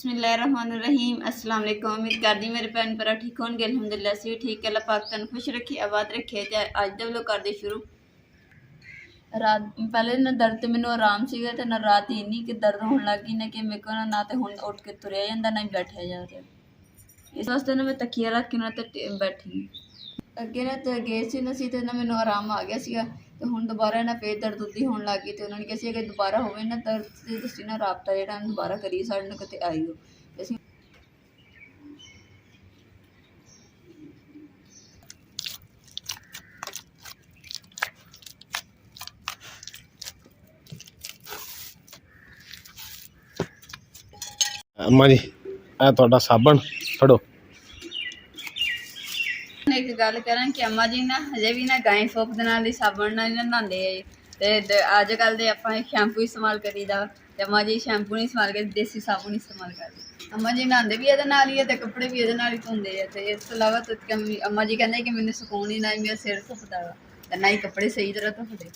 बिस्मिल्लाहिर्रहमानिर्रहीम अस्सलाम वालेकुम। उम्मीद करदी मेरे भैन भरा ठीक होंगे। अल्हम्दुलिल्लाह असीं भी ठीक। अल्लाह पाक तन खुश रखे आबाद रखे। ते अज दे व्लॉग करदे शुरू। रात पहले ना दर्द ते मैनूं आराम सीगा ते ना रात इन्नी कि दर्द होण लग गई ना कि मेरे को ना ते हुण उठ के तुरिया जांदा ना बैठा जा रहा। इस वास्ते ना मैं तकिया रख के ना ते बैठी अगे ना ते गए सी ना सी ते ना मैनूं आराम आ गया सीगा ਤੇ ਹੁਣ ਦੁਬਾਰਾ ਨਾ ਫੇਰ ਦਰਦ ਉੱਦੀ ਹੋਣ ਲੱਗ ਗਈ ਤੇ ਉਹਨਾਂ ਨੇ ਕਿਹਾ ਸੀ ਅਗਰ ਦੁਬਾਰਾ ਹੋਵੇ ਨਾ ਦਰਦ ਤੇ ਤੁਸੀਂ ਨਾ ਰਾਬਤਾ ਜਿਹੜਾ ਦੁਬਾਰਾ ਕਰੀਏ ਸਾਡੇ ਨਾਲ ਕਿਤੇ ਆਈਓ ਅਸੀਂ अम्मा जी ए तुहाडा साबण फड़ो। एक गल करा कि अम्मा जी ना हजे भी ना गाय सोप दे नाल साबण नाल नहांदे ते अज कल दे आपां शैम्पू इस्तेमाल करीदा ते अम्मा जी शैम्पू नहीं इस्तेमाल करदे देसी साबुन इस्तेमाल करदे। अम्मा जी नहांदे भी एहदे नाल ही है ते कपड़े भी एहदे नाल ही धोंदे आ ते इस तो इलावा तो अम्मा जी कहंदे कि मैनूं सुकून ही ना मेरा सिर धुखदा वा ते ना ही कपड़े सही तरह धुखदे।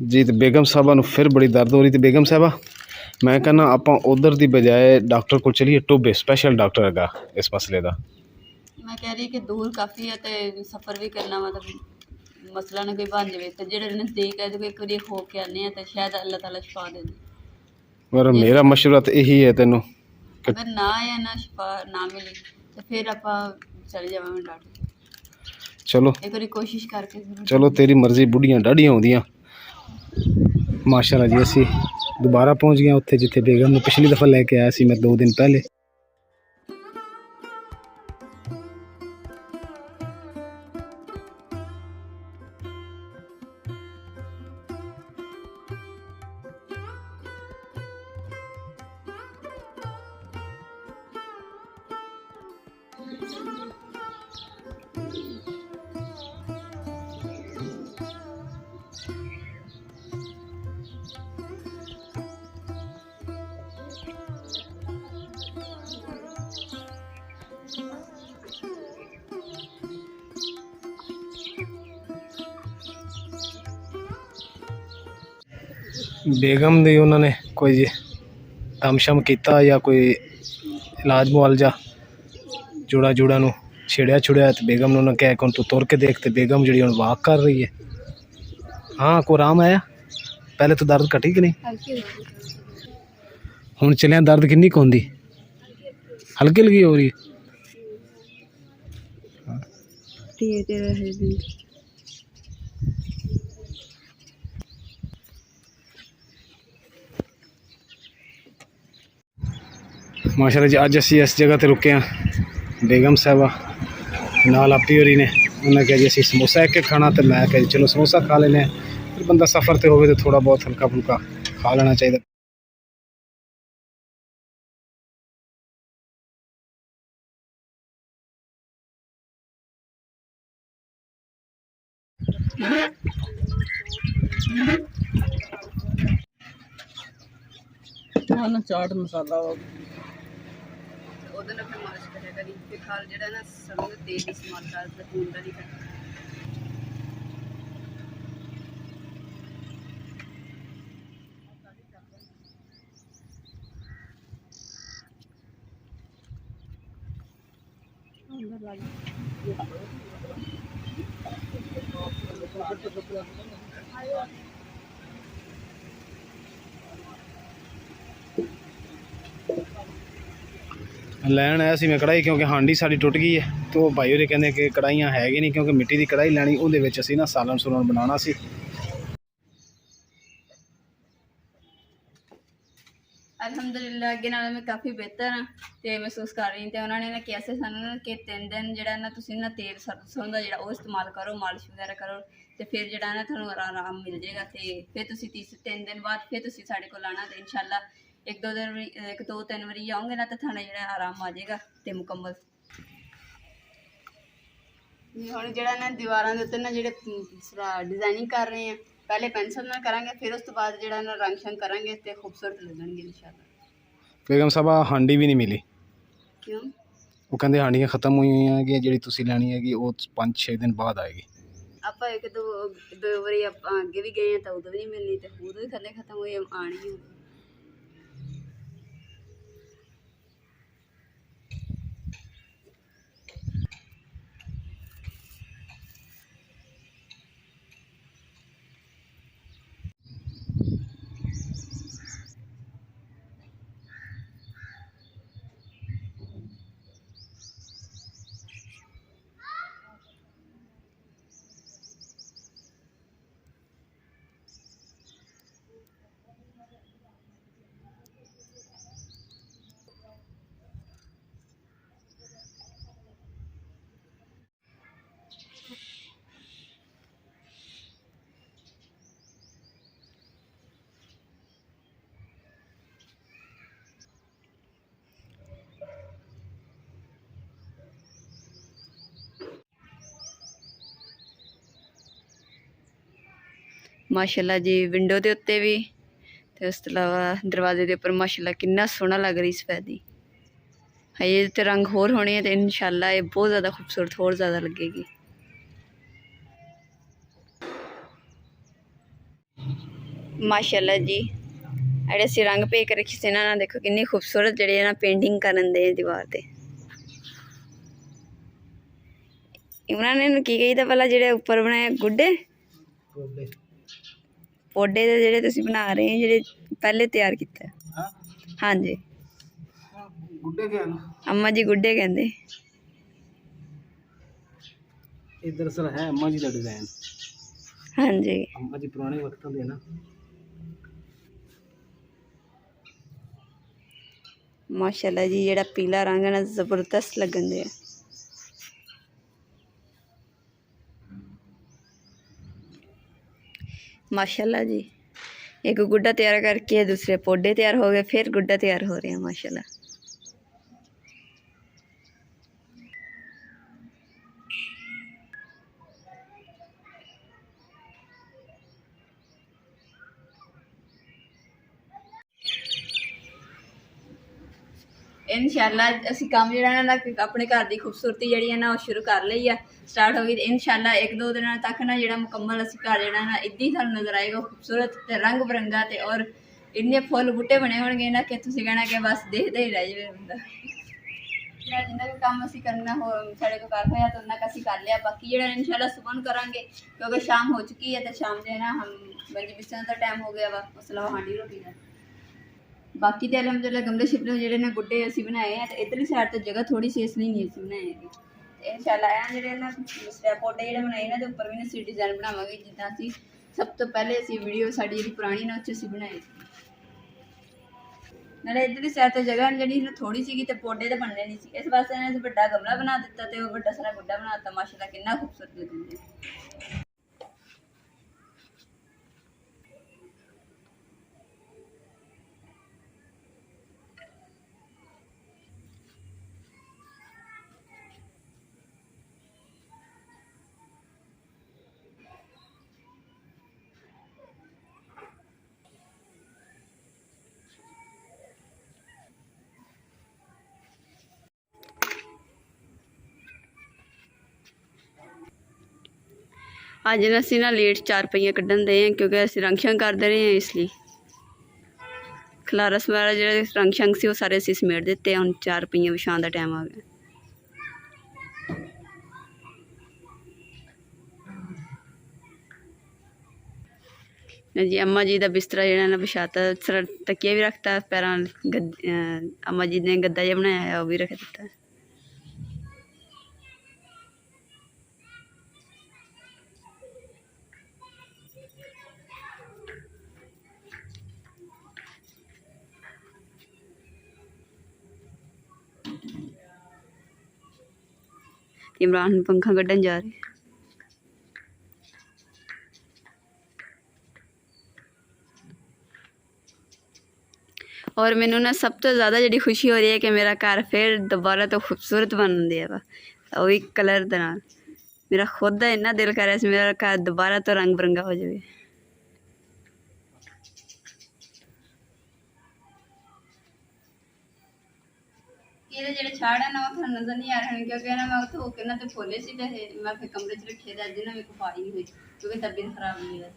जी तो बेगम साहबा नूं फिर बड़ी दर्द हो रही थी। बेगम साहबा मैं कहना आप उधर की बजाय डॉक्टर को चलिए टोबे स्पैशल डॉक्टर हैगा इस मसले का। मैं कह रही कि दूर काफ़ी है तो सफ़र भी करना मतलब मसला ना कोई बन जाए तो जेह्ड़े नज़दीक है तो एक बारी हो के आने तो शायद अल्लाह ताला शफा दे दे। पर मेरा मशवरा तो यही है तेनों अगर ना या ना शफा ना मिली तो फिर आप चले जावांगे डॉक्टर। चलो एक बारी कोशिश करके चलो तेरी मर्जी बुढ़ियां डाढ़ियां होंदियां माशाल्लाह जी। असी दोबारा पहुँच गए उत्थे जिथे बेगम ने पिछली दफ़ा लैके आया सी मैं 2 दिन पहले। बेगम दी उन्होंने कोई दमशम किया या कोई इलाज मुआलजा जुड़ा जुड़ा नू छेड़िया छुड़िया तो बेगम ने उन्होंने कहा तू तुर के देख। तो बेगम जी हम वाक कर रही है। हाँ को आराम आया पहले तो दर्द घटी कि नहीं हुण चलिया दर्द किन्नी क होंदी हल्की हल्की हो रही है। माशाल्लाह जी अज असी इस जगह पर रुके हैं। बेगम साहबा नाल आपी होरी ने उन्हें कहा जी असी समोसा एक खाना तो मैं कहा चलो समोसा खा लेने। फिर बंदा सफ़र से हो तो थोड़ा बहुत हल्का फुल्का खा लेना चाहिए। चाट मसाला ਉਹਦੇ ਨਾਲ ਫਿਰ ਮਾਲਿਸ਼ ਕਰਿਆ ਕਰੀ ਤੇ ਖਾਲ ਜਿਹੜਾ ਨਾ ਸਰੋਂ ਦਾ ਤੇਲ ਇਸਤੇਮਾਲ ਕਰ ਜ਼ੈਤੂਨ ਦਾ ਨਹੀਂ ਕਰਨਾ। लैन आया सी मैं कढ़ाई क्योंकि हांडी साड़ी टुट गई है तो भाई होरे कहंदे कि कढ़ाइयां है ही नहीं क्योंकि मिट्टी की कढ़ाई लैनी उहदे विच असीं ना सालन सूलन बनाना सी। ਅਲਹਮਦੁਲਿਲਾ ਅੱਗੇ ਨਾਲੋਂ ਮੈਂ ਕਾਫੀ ਬਿਹਤਰ ਹਾਂ ਤੇ ਮਹਿਸੂਸ ਕਰ ਰਹੀ ਤੇ ਉਹਨਾਂ ਨੇ ਨਾ ਕਿਹਾ ਸੀ ਸਾਨੂੰ ਨਾ ਕਿ 3 ਦਿਨ ਜਿਹੜਾ ਨਾ ਤੁਸੀਂ ਨਾ ਤੇਲ ਸਰਸੋਂ ਦਾ ਜਿਹੜਾ ਉਹ ਇਸਤੇਮਾਲ ਕਰੋ ਮਾਲਿਸ਼ ਵਗੈਰਾ ਕਰੋ ਤੇ ਫਿਰ ਜਿਹੜਾ ਨਾ ਤੁਹਾਨੂੰ ਆਰਾਮ ਮਿਲ ਜਾਏਗਾ ਤੇ ਫਿਰ ਤੁਸੀਂ 3 ਦਿਨ ਬਾਅਦ ਫਿਰ ਤੁਸੀਂ ਸਾਡੇ ਕੋਲ ਆਣਾ ਤੇ ਇਨਸ਼ਾਅੱਲਾ एक दो तीन बारी आऊँगे ना तो थाने जो आराम आ जाएगा तो मुकम्मल। हम जो दीवारों के उत्ते ना जो डिजाइनिंग कर रहे हैं पहले पेंसिल ना करांगे फिर उस तो बाद जो रंग शंग करांगे तो खूबसूरत लगेंगे इंशाल्लाह। बेगम साहब हांडी भी नहीं मिली क्यों वो कहते हांडियाँ खत्म हुई हुई हैं कि जी तुसीं लैनी हैगी वो 5-6 दिन बाद आएगी। ਆਪਾਂ ਇੱਕ ਦੋ ਵਾਰੀ ਆਪਾਂ ਅੱਗੇ ਵੀ ਗਏ ਆ ਤਾਂ ਉਦੋਂ ਵੀ ਨਹੀਂ ਮਿਲਣੀ, ਤੇ ਉਦੋਂ ਵੀ ਥੱਲੇ ਖਤਮ ਹੋਈ, ਆਣੀ ਹੀ। ਮਾਸ਼ਾਅੱਲਾ ਜੀ ਵਿੰਡੋ ਦੇ ਉੱਤੇ ਵੀ, ਤੇ ਉਸ ਤੋਂ ਇਲਾਵਾ ਦਰਵਾਜ਼ੇ ਦੇ ਉੱਪਰ ਮਾਸ਼ਾਅੱਲਾ ਕਿੰਨਾ ਸੋਹਣਾ ਲੱਗ ਰਹੀ ਸਫੈਦੀ। ਹਜੇ ਤੇ ਰੰਗ ਹੋਰ ਹੋਣੇ ਹੈ, ਤੇ ਇਨਸ਼ਾਅੱਲਾ ਇਹ ਬਹੁਤ ਜ਼ਿਆਦਾ ਖੂਬਸੂਰਤ ਹੋਰ ਜ਼ਿਆਦਾ ਲੱਗੇਗੀ। ਮਾਸ਼ਾਅੱਲਾ ਜੀ ਜਿਹੜੇ ਅਸੀਂ ਰੰਗ ਭੇ ਕੇ ਰੱਖੀ ਸੀ ਨਾ, ਦੇਖੋ ਕਿੰਨੀ ਖੂਬਸੂਰਤ ਜਿਹੜੇ ਨਾ पेंटिंग ਕਰਨ ਦੇ ਦੀਵਾਰ ਤੇ। ਇਮਰਾਨ ਨੇ ਕੀ ਕਹੀਦਾ ਭਲਾ ਜਿਹੜੇ ਉੱਪਰ ਬਣਾਏ ਗੁੱਡੇ ਪੌਡੇ ਦੇ ਜਿਹੜੇ ਤੁਸੀਂ ਬਣਾ ਰਹੇ ਹੋ, ਜਿਹੜੇ ਪਹਿਲੇ ਤਿਆਰ ਕੀਤਾ? ਹਾਂਜੀ गुड्डे क्या ना, अम्मा जी गुड्डे कहते। ये दरअसल है अम्मा जी का डिजाइन। हाँ जी अम्मा जी पुराने वक्तों दे ना। माशाल्लाह जी जेड़ा पीला रंग है ना जबरदस्त लगन दे। माशाल्लाह जी एक गुड्डा तैयार करके दूसरे पौधे तैयार हो गए, फिर गुड्डा तैयार हो रहे हैं माशाल्लाह। इंशाअल्लाह असी काम जिहड़ा ना अपने घर की खूबसूरती जिहड़ी है ना वो शुरू कर ली है, स्टार्ट हो गई। इंशाअल्लाह एक दो दिन तक ना जिहड़ा मुकम्मल असी घर जिहड़ा ना इद्दां ही सानूं नज़र आएगा खूबसूरत ते रंग बिरंगा, ते और इन्ने फुल बूटे बने होणगे ना कि तुसीं कहना कि बस देखदे ही रह जावे बंदा। जिन्ना भी काम असी करना हो साढ़े को कर होया तो उन्ना का असी कर लिया, बाकी जिहड़ा इंशाअल्लाह सुबह करांगे क्योंकि शाम हो चुकी है, तो शाम दे ना हम बंजी बिस्तर का टाइम हो गया वा, उस अलावा हांडी रोटी का। बाकी तो अलहमदुलिल्लाह गमले शिमले ਜਿਹੜੇ ਨੇ ਗੁੱਡੇ ਅਸੀਂ ਬਣਾਏ ਆ, ਤੇ ਇਧਰਲੀ ਸਾਈਡ ਤੇ ਜਗ੍ਹਾ ਥੋੜੀ ਸੀ ਇਸ ਲਈ ਨਹੀਂ ਅਸੀਂ ਬਣਾਏ ਹੈਗੇ। ਤੇ ਇਨਸ਼ਾਅੱਲਾ ਇਹ ਜਿਹੜੇ ਨਾ ਸਟੈਪ ਪੌਡੇ ਜਿਹੜੇ ਬਣਾਏ ਨਾ, ਦੇ ਉੱਪਰ ਵੀ ਅਸੀਂ ਡਿਜ਼ਾਈਨ ਬਣਾਵਾਂਗੇ ਜਿੱਦਾਂ ਅਸੀਂ ਸਭ ਤੋਂ ਪਹਿਲੇ ਅਸੀਂ ਵੀਡੀਓ ਸਾਡੀ ਜਿਹੜੀ ਪੁਰਾਣੀ ਨਾ ਉੱਚ ਅਸੀਂ ਬਣਾਈ ਸੀ। ਨਾਲੇ ਇਧਰਲੀ ਸਾਈਡ ਤੇ ਜਗ੍ਹਾ ਜਿਹੜੀ ਨਾ ਥੋੜੀ ਸੀਗੀ ਤੇ ਪੌਡੇ ਤੇ ਬਣਨੇ ਨਹੀਂ ਸੀ, ਇਸ ਵਾਸਤੇ ਇਹਨਾਂ ਨੇ ਵੱਡਾ ਗਮਲਾ ਬਣਾ ਦਿੱਤਾ ਤੇ ਉਹ ਵੱਡਾ ਸਾਰਾ ਗੁੱਡਾ ਬਣਾ ਦਿੱਤਾ। ਮਾਸ਼ਾਅੱਲਾ ਕਿੰਨਾ ਖੂਬਸੂਰਤ ਲੱਗਦਾ ਹੈ। ਅੱਜ ਨਾ ਅਸੀਂ ਨਾ ਲੇਟ 4 ਪਹੀਏ ਕੱਢਣ ਦੇ ਹਾਂ ਕਿਉਂਕਿ ਅਸੀਂ ਰੰਗ ਸ਼ੰਗ ਕਰਦੇ ਰਹੇ ਹਾਂ, ਇਸ ਲਈ ਖਲਾਰਾ ਸਮਾਰਾ ਜਿਹੜੇ ਰੰਗ ਸ਼ੰਗ ਸੀ ਉਹ ਸਾਰੇ ਅਸੀਂ ਸਮੇਟ ਦਿੱਤੇ। ਹੁਣ 4 ਪਹੀਏ ਵਿਛਾਉਣ ਦਾ ਟਾਈਮ ਆ ਗਿਆ। जी अम्मा जी का बिस्तरा जो ना बिछाता, तकिया भी रखता, पैरों अम्मा जी ने गद्दा जो बनाया है वो भी रख दिता। इमरान पंखा कढ़न जा रहे। और मैनू ना सब तो ज़्यादा जी खुशी हो रही है कि मेरा घर फिर दोबारा तो खूबसूरत बन दिया वा, वो भी कलर दे नाल। मेरा खुद का इन्ना दिल कर रहा है मेरा घर दोबारा तो रंग बिरंगा हो जाए। ਇਹਦੇ ਜਿਹੜੇ ਛਾੜ ਹੈ ਨਾ ਉਹ ਤੁਹਾਨੂੰ ਨਜ਼ਰ ਨਹੀਂ ਆ ਰਹੇ ਕਿਉਂਕਿ ਨਾ ਮੈਂ ਧੋ ਕੇ ਨਾ ਤੇ ਫੋਲੇ ਸੀ ਤੇ ਮੈਂ ਫਿਰ ਕਮਰੇ 'ਚ ਰੱਖੇ ਤੇ ਅੱਜ ਨਾ ਮੇਰੇ ਕੋਲ ਪਾਈ ਨਹੀਂ ਹੋਈ ਕਿਉਂਕਿ ਤਬੀਅਤ ਖਰਾਬ ਨਹੀਂ ਹੈ।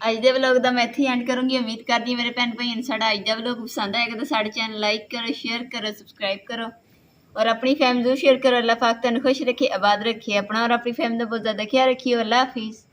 ਅੱਜ ਦੇ ਵਲੌਗ ਦਾ ਮੈਂ ਇੱਥੇ ਐਂਡ ਕਰੂੰਗੀ। ਉਮੀਦ ਕਰਦੀ ਹਾਂ ਮੇਰੇ ਭੈਣ ਭਾਈਆਂ ਨੂੰ ਸਾਡਾ ਅੱਜ ਦਾ ਵਲੌਗ ਪਸੰਦ ਆਏਗਾ ਤਾਂ ਸਾਡੇ ਚੈਨਲ ਲਾਈਕ ਕਰੋ, ਸ਼ੇਅਰ ਕਰੋ, ਸਬਸਕ੍ਰਾਈਬ ਕਰੋ और अपनी फैमिली को शेयर करो। अल्लाह पाक तुहानू खुश रखे, आबाद रखे, अपना और अपनी फैमिली का बहुत ज़्यादा ख्याल रखिए। अल्लाह हाफिज़।